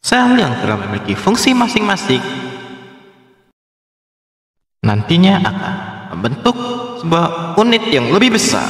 Sel yang telah memiliki fungsi masing-masing nantinya akan membentuk sebuah unit yang lebih besar.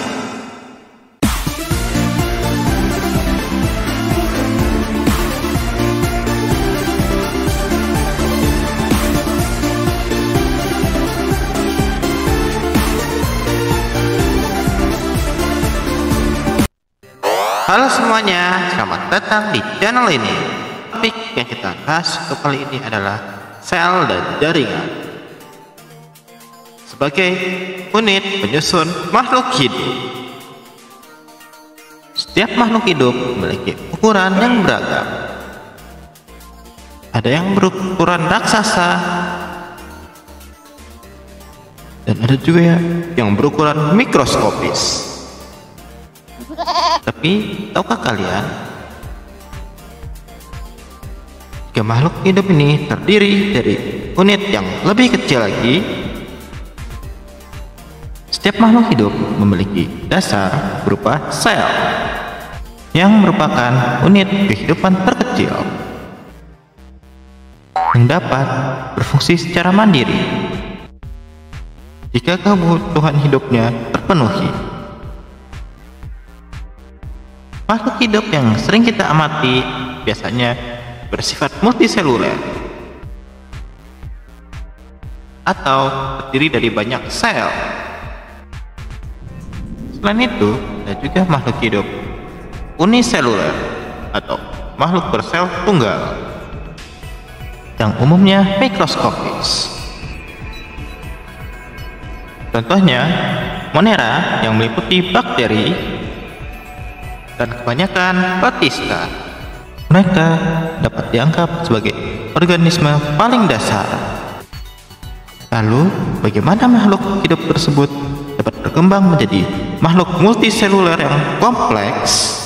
Halo semuanya, selamat datang di channel ini. Topik yang kita bahas untuk kali ini adalah sel dan jaringan sebagai unit penyusun makhluk hidup. Setiap makhluk hidup memiliki ukuran yang beragam. Ada yang berukuran raksasa dan ada juga yang berukuran mikroskopis. Tapi tahukah kalian, jika makhluk hidup ini terdiri dari unit yang lebih kecil lagi, setiap makhluk hidup memiliki dasar berupa sel yang merupakan unit kehidupan terkecil yang dapat berfungsi secara mandiri jika kebutuhan hidupnya terpenuhi. Makhluk hidup yang sering kita amati biasanya bersifat multiseluler atau terdiri dari banyak sel. Selain itu, ada juga makhluk hidup uniseluler atau makhluk bersel tunggal yang umumnya mikroskopis. Contohnya, Monera yang meliputi bakteri dan kebanyakan protista. Mereka dapat dianggap sebagai organisme paling dasar. Lalu, bagaimana makhluk hidup tersebut dapat berkembang menjadi makhluk multiseluler yang kompleks?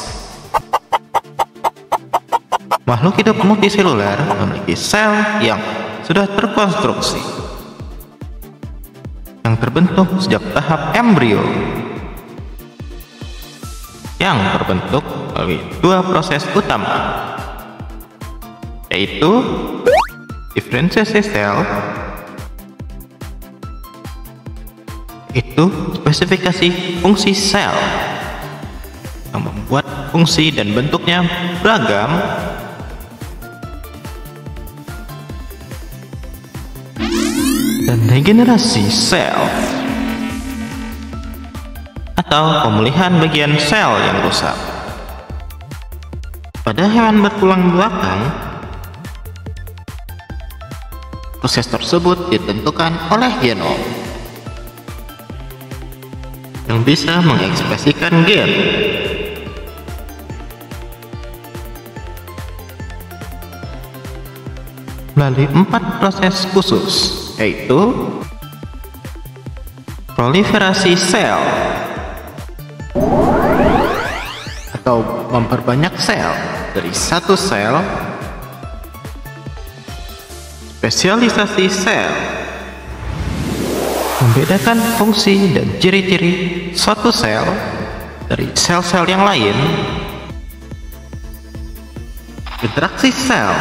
Makhluk hidup multiseluler memiliki sel yang sudah terkonstruksi, yang terbentuk sejak tahap embrio, yang terbentuk melalui dua proses utama, yaitu diferensiasi sel, itu spesifikasi fungsi sel yang membuat fungsi dan bentuknya beragam, dan regenerasi sel atau pemulihan bagian sel yang rusak. Pada hewan bertulang belakang, proses tersebut ditentukan oleh genom yang bisa mengekspresikan gen. Melalui 4 proses khusus, yaitu proliferasi sel atau memperbanyak sel dari satu sel, spesialisasi sel, membedakan fungsi dan ciri-ciri suatu sel dari sel-sel yang lain, interaksi sel,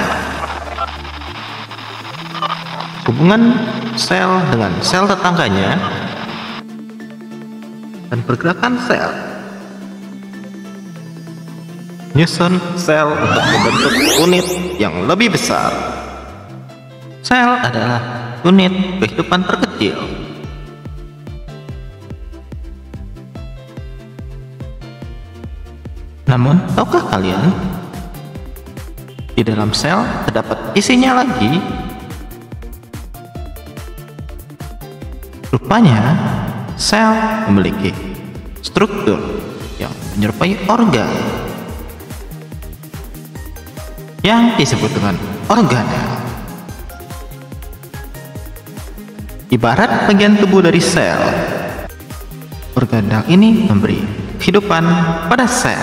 hubungan sel dengan sel tetangganya, dan pergerakan sel. Nyusun sel untuk membentuk unit yang lebih besar. Sel adalah unit kehidupan terkecil. Namun, tahukah kalian, di dalam sel terdapat isinya lagi? Rupanya, sel memiliki struktur yang menyerupai organ yang disebut dengan organel. Ibarat bagian tubuh dari sel, organel ini memberi kehidupan pada sel.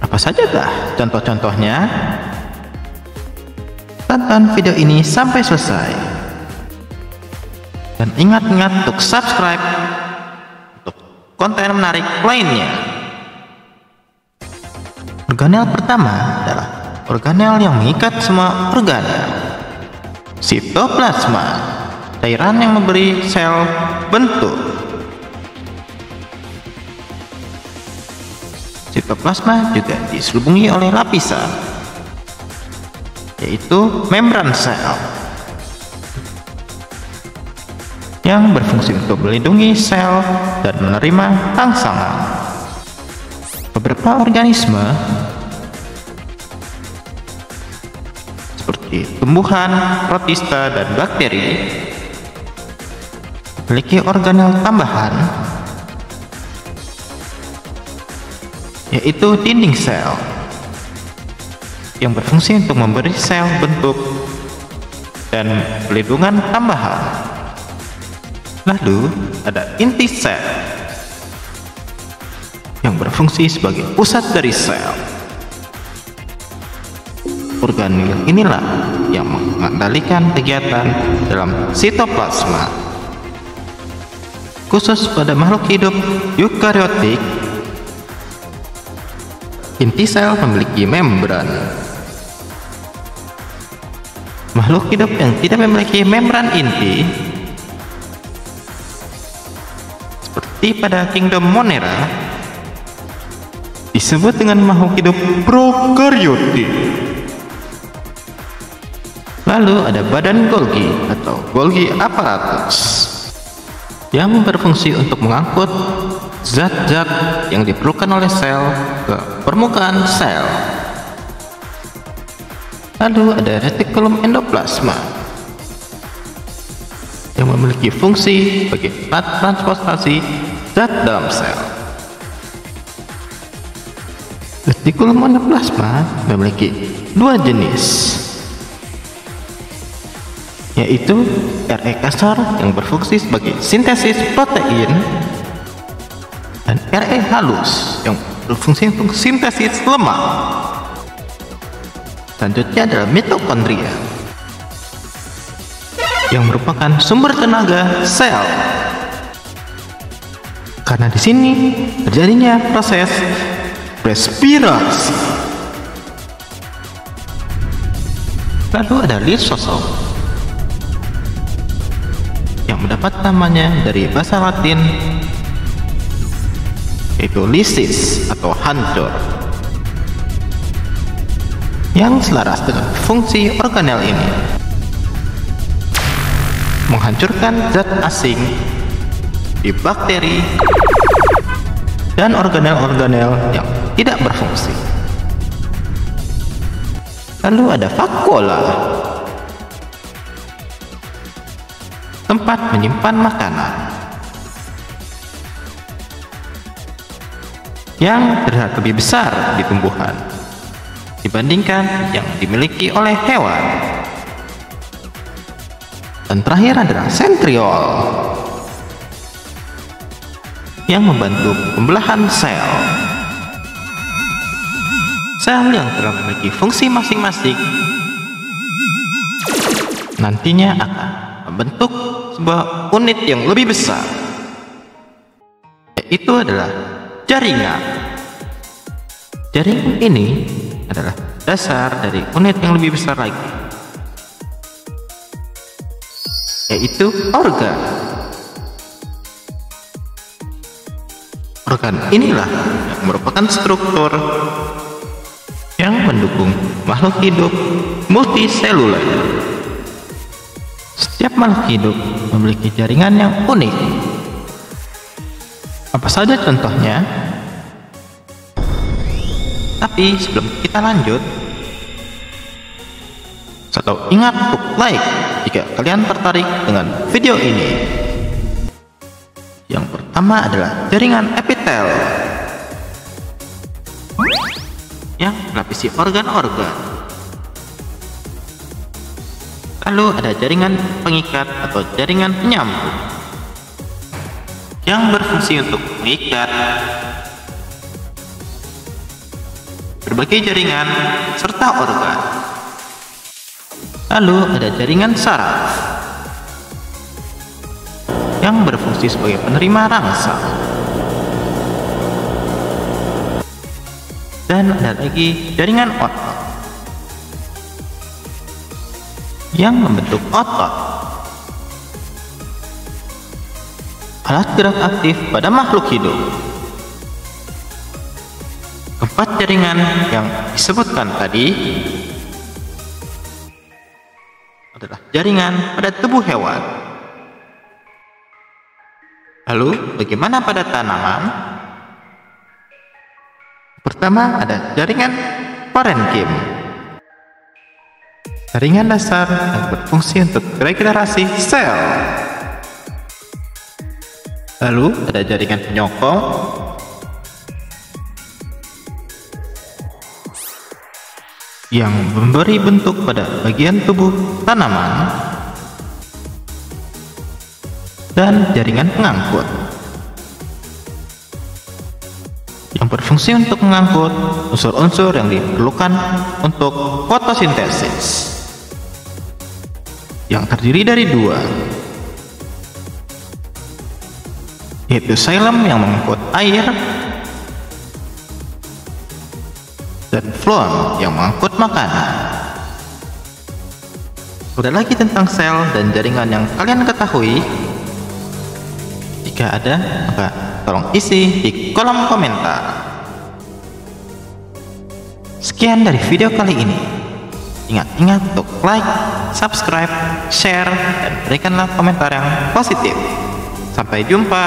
Apa sajakah contoh-contohnya? Tonton video ini sampai selesai. Dan ingat-ingat untuk subscribe untuk konten menarik lainnya. Organel pertama adalah organel yang mengikat semua organel. Sitoplasma, cairan yang memberi sel bentuk. Sitoplasma juga diselubungi oleh lapisan, yaitu membran sel, yang berfungsi untuk melindungi sel dan menerima rangsangan. Beberapa organisme seperti tumbuhan, protista, dan bakteri memiliki organel tambahan, yaitu dinding sel, yang berfungsi untuk memberi sel bentuk dan pelindungan tambahan. Lalu ada inti sel, yang berfungsi sebagai pusat dari sel. Organel inilah yang mengendalikan kegiatan dalam sitoplasma. Khusus pada makhluk hidup eukariotik, inti sel memiliki membran. Makhluk hidup yang tidak memiliki membran inti, seperti pada kingdom Monera, disebut dengan makhluk hidup prokaryotik. Lalu ada badan Golgi atau Golgi apparatus, yang berfungsi untuk mengangkut zat-zat yang diperlukan oleh sel ke permukaan sel. Lalu ada retikulum endoplasma, yang memiliki fungsi sebagai alat transportasi zat dalam sel. Retikulum endoplasma memiliki dua jenis, yaitu RE kasar yang berfungsi sebagai sintesis protein, dan RE halus yang berfungsi untuk sintesis lemak. Selanjutnya adalah mitokondria, yang merupakan sumber tenaga sel, karena di sini terjadinya proses respirasi. Lalu ada lisosom, yang mendapat namanya dari bahasa Latin, yaitu lysis atau hancur, yang selaras dengan fungsi organel ini, menghancurkan zat asing di bakteri dan organel-organel yang tidak berfungsi. Lalu ada vakuola, tempat menyimpan makanan, yang terlihat lebih besar di tumbuhan dibandingkan yang dimiliki oleh hewan. Dan terakhir adalah sentriol, yang membantu pembelahan sel. Sel yang telah memiliki fungsi masing-masing nantinya akan membentuk sebuah unit yang lebih besar, yaitu adalah jaringan. Jaringan ini adalah dasar dari unit yang lebih besar lagi, yaitu organ. Organ inilah yang merupakan struktur yang mendukung makhluk hidup multiseluler. Setiap makhluk hidup memiliki jaringan yang unik. Apa saja contohnya? Tapi sebelum kita lanjut, selalu ingat untuk like jika kalian tertarik dengan video ini. Yang pertama adalah jaringan epitel, yang melapisi organ-organ. Lalu ada jaringan pengikat atau jaringan penyambung, yang berfungsi untuk mengikat berbagai jaringan serta organ. Lalu ada jaringan saraf, yang berfungsi sebagai penerima rangsang. Dan ada lagi jaringan otot, yang membentuk otot. Alat gerak aktif pada makhluk hidup. Keempat jaringan yang disebutkan tadi adalah jaringan pada tubuh hewan. Lalu, bagaimana pada tanaman? Pertama, ada jaringan parenkim. Jaringan dasar yang berfungsi untuk regenerasi sel. Lalu, ada jaringan penyokong. Yang memberi bentuk pada bagian tubuh tanaman. Dan jaringan pengangkut yang berfungsi untuk mengangkut unsur-unsur yang diperlukan untuk fotosintesis, yang terdiri dari dua, yaitu xilem yang mengangkut air dan phloem yang mengangkut makanan. Udah lagi tentang sel dan jaringan yang kalian ketahui. Jika ada, maka tolong isi di kolom komentar. Sekian dari video kali ini. Ingat-ingat untuk like, subscribe, share, dan berikanlah komentar yang positif. Sampai jumpa.